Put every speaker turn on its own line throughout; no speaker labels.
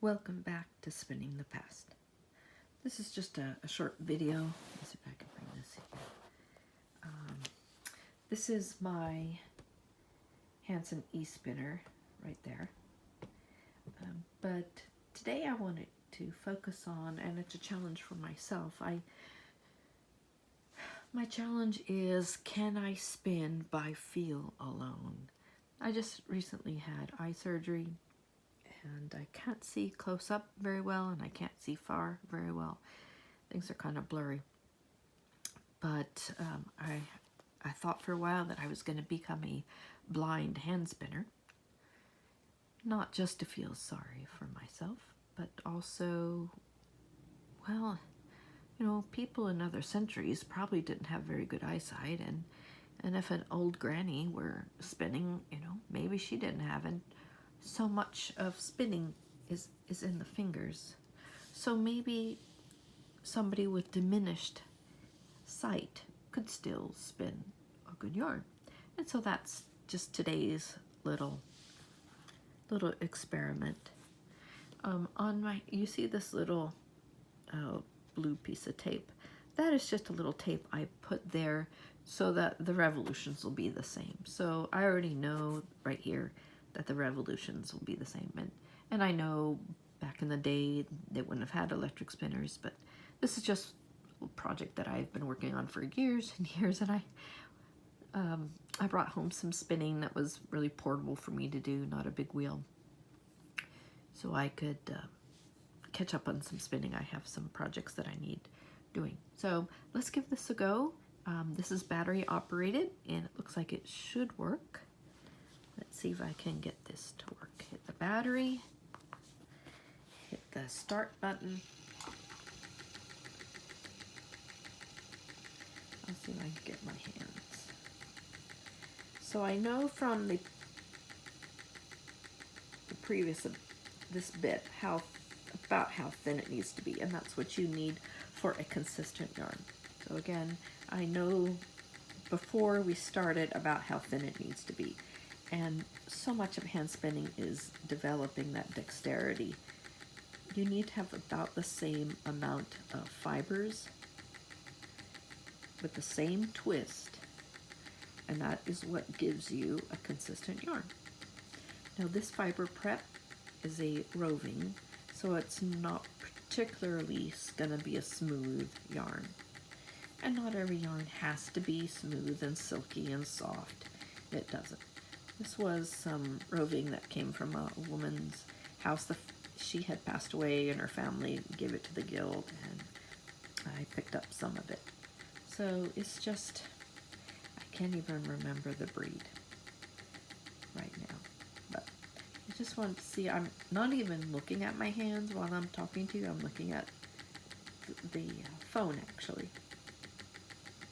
Welcome back to Spinning the Past. This is just a short video. Let's see if I can bring this here. This is my Hanson e-spinner right there. But today I wanted to focus on, and it's a challenge for myself. My challenge is, can I spin by feel alone? I just recently had eye surgery, and I can't see close up very well, and I can't see far very well. Things are kind of blurry. But I thought for a while that I was going to become a blind hand spinner. Not just to feel sorry for myself, but also, well, you know, people in other centuries probably didn't have very good eyesight, and if an old granny were spinning, you know, maybe she didn't have, and so much of spinning is in the fingers. So maybe somebody with diminished sight could still spin a good yarn. And so that's just today's little experiment. You see this little blue piece of tape. That is just a little tape I put there so that the revolutions will be the same. So I already know right here that the revolutions will be the same. And I know back in the day they wouldn't have had electric spinners, but this is just a project that I've been working on for years and years, and I brought home some spinning that was really portable for me to do, not a big wheel, so I could catch up on some spinning. I have some projects that I need doing. So let's give this a go. This is battery operated, and it looks like it should work. Let's see if I can get this to work. Hit the battery, hit the start button. I'll see if I can get my hands. So I know from the previous this bit about how thin it needs to be, and that's what you need for a consistent yarn. So again, I know before we started about how thin it needs to be, and so much of hand spinning is developing that dexterity. You need to have about the same amount of fibers with the same twist, and that is what gives you a consistent yarn. Now this fiber prep is a roving, so it's not particularly going to be a smooth yarn. And not every yarn has to be smooth and silky and soft. It doesn't. This was some roving that came from a woman's house. She had passed away and her family gave it to the guild, and I picked up some of it. So it's just, I can't even remember the breed right now. But I just wanted to see, I'm not even looking at my hands while I'm talking to you. I'm looking at the phone, actually.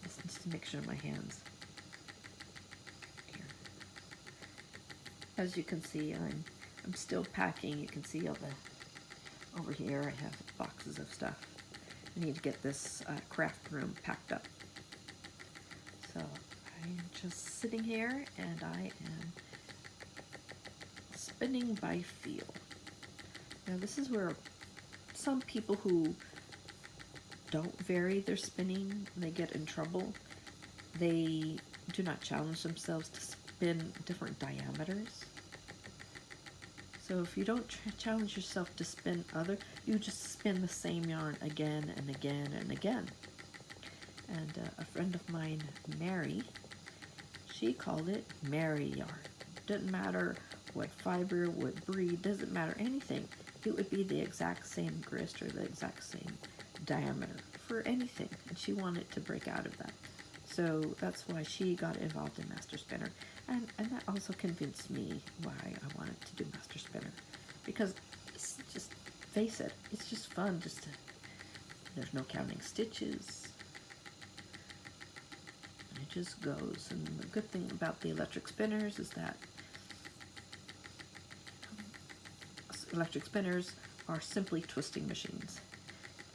Just to make sure my hands. Here. As you can see, I'm still packing. You can see all the, over here I have boxes of stuff. I need to get this craft room packed up. So I'm just sitting here, and I am spinning by feel. Now this is where some people who don't vary their spinning, they get in trouble. They do not challenge themselves to spin different diameters. So if you don't challenge yourself to spin you just spin the same yarn again and again and again. And a friend of mine, Mary, she called it Mary yarn. Didn't matter what fiber, what breed, doesn't matter anything. It would be the exact same grist or the exact same diameter for anything, and she wanted to break out of that. So that's why she got involved in Master Spinner, and that also convinced me why I wanted to do Master Spinner, because it's just, face it, it's just fun. There's no counting stitches, and it just goes. And the good thing about the electric spinners is that electric spinners are simply twisting machines,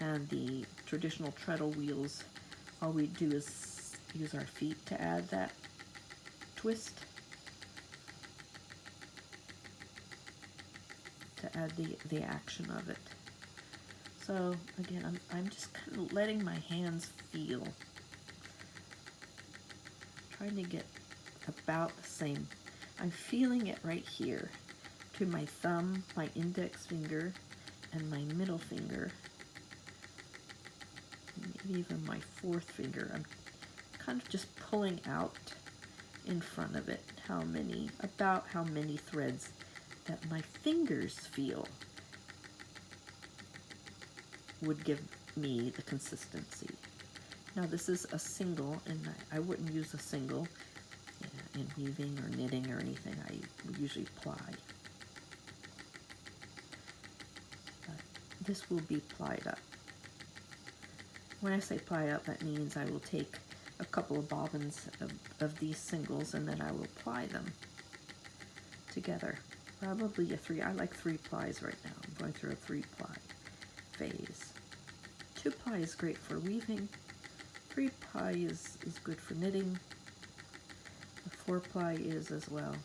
and the traditional treadle wheels, all we do is use our feet to add that twist, to to add the action of it. So again, I'm just kind of letting my hands feel. Trying to get about the same. I'm feeling it right here between my thumb, my index finger, and my middle finger. Maybe even my fourth finger. I'm kind of just pulling out in front of it about how many threads that my fingers feel would give me the consistency. Now this is a single, and I wouldn't use a single in weaving or knitting or anything. I would usually ply. But this will be plied up. When I say ply up, that means I will take a couple of bobbins of these singles and then I will ply them together. Probably a 3. I like 3 plies right now. I'm going through a 3 ply phase. 2 ply is great for weaving. 3 ply is good for knitting. 4 ply is as well.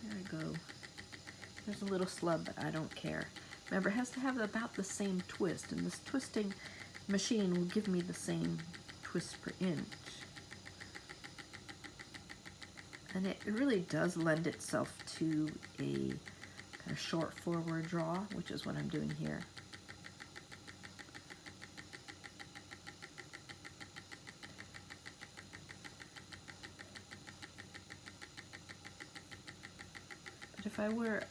There I go. There's a little slub, but I don't care. Remember, it has to have about the same twist, and this twisting machine will give me the same twist per inch. And it really does lend itself to a kind of short forward draw, which is what I'm doing here. But if I were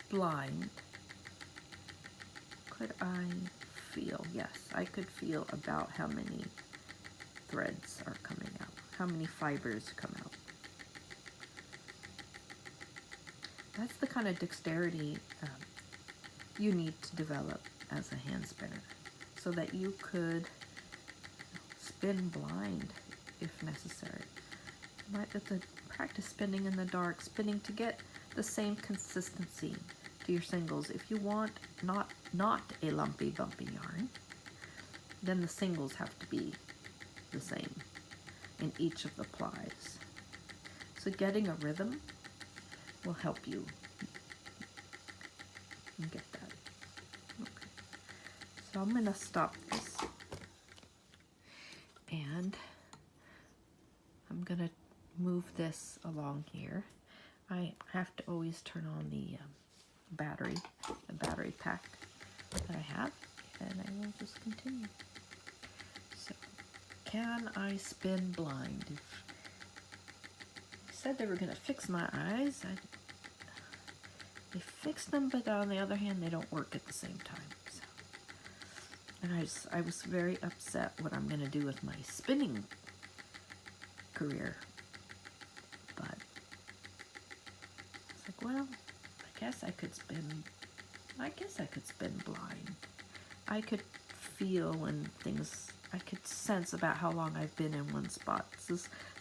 blind, could I feel? Yes, I could feel about how many threads are coming out, how many fibers come out. That's the kind of dexterity you need to develop as a hand spinner, so that you could spin blind if necessary. You might have to practice spinning in the dark, spinning to get the same consistency to your singles. If you want not a lumpy, bumpy yarn, then the singles have to be the same in each of the plies. So getting a rhythm will help you get that. Okay. So I'm going to stop this, and I'm going to move this along here. I have to always turn on the battery pack that I have, and I will just continue. So, can I spin blind? They said they were going to fix my eyes. They fixed them, but on the other hand, they don't work at the same time. So. And I was very upset what I'm going to do with my spinning career. But it's like, well, I guess I could spin blind. I could feel when things, I could sense about how long I've been in one spot.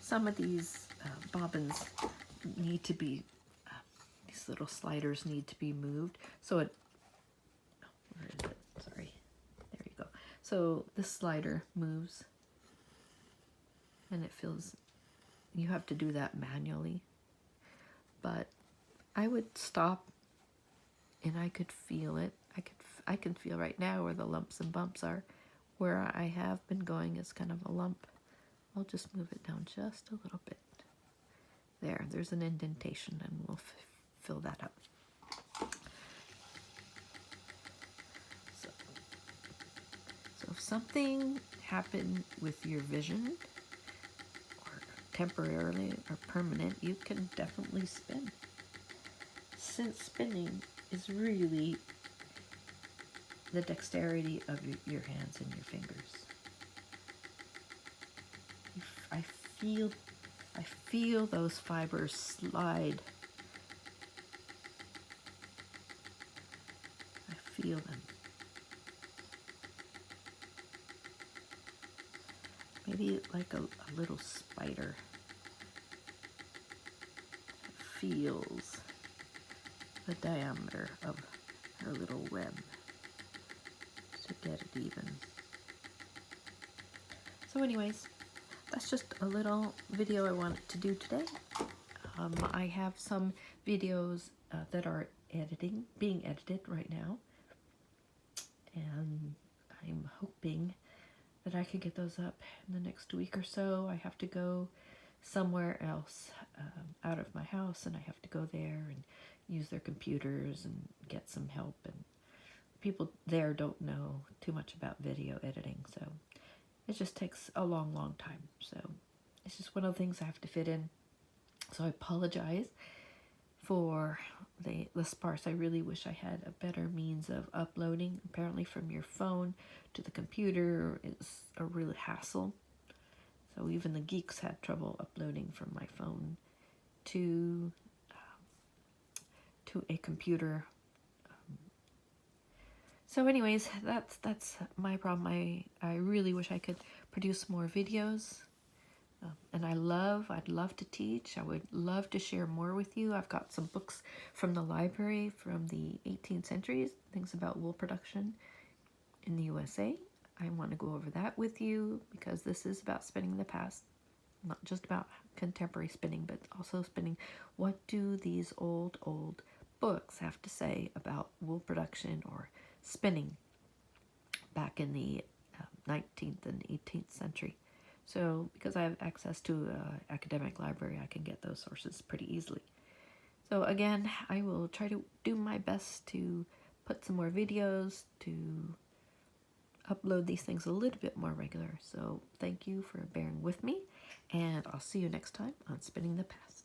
Some of these bobbins need to be, these little sliders need to be moved. So where is it? Sorry. There you go. So this slider moves, and it feels, you have to do that manually. But I would stop, and I could feel it. I can feel right now where the lumps and bumps are. Where I have been going is kind of a lump. I'll just move it down just a little bit. There's an indentation, and we'll fill that up. So if something happened with your vision, or temporarily or permanent, you can definitely spin. Since spinning is really the dexterity of your hands and your fingers. I feel those fibers slide. I feel them. Maybe like a little spider feels the diameter of her little web to get it even. So anyways, that's just a little video I wanted to do today. I have some videos that are being edited right now, and I'm hoping that I can get those up in the next week or so. I have to go somewhere else out of my house, and I have to go there and use their computers and get some help. And people there don't know too much about video editing, so it just takes a long, long time. So it's just one of the things I have to fit in. So I apologize for the sparse. I really wish I had a better means of uploading. Apparently from your phone to the computer is a real hassle. So even the geeks had trouble uploading from my phone to a computer. So anyways, that's my problem. I really wish I could produce more videos. And I'd love to teach. I would love to share more with you. I've got some books from the library from the 18th centuries, things about wool production in the USA. I want to go over that with you because this is about spinning the past, not just about contemporary spinning, but also spinning. What do these old books have to say about wool production or spinning back in the 19th and 18th century? So because I have access to an academic library, I can get those sources pretty easily. So again, I will try to do my best to put some more videos, to upload these things a little bit more regular. So thank you for bearing with me, and I'll see you next time on Spinning the Past.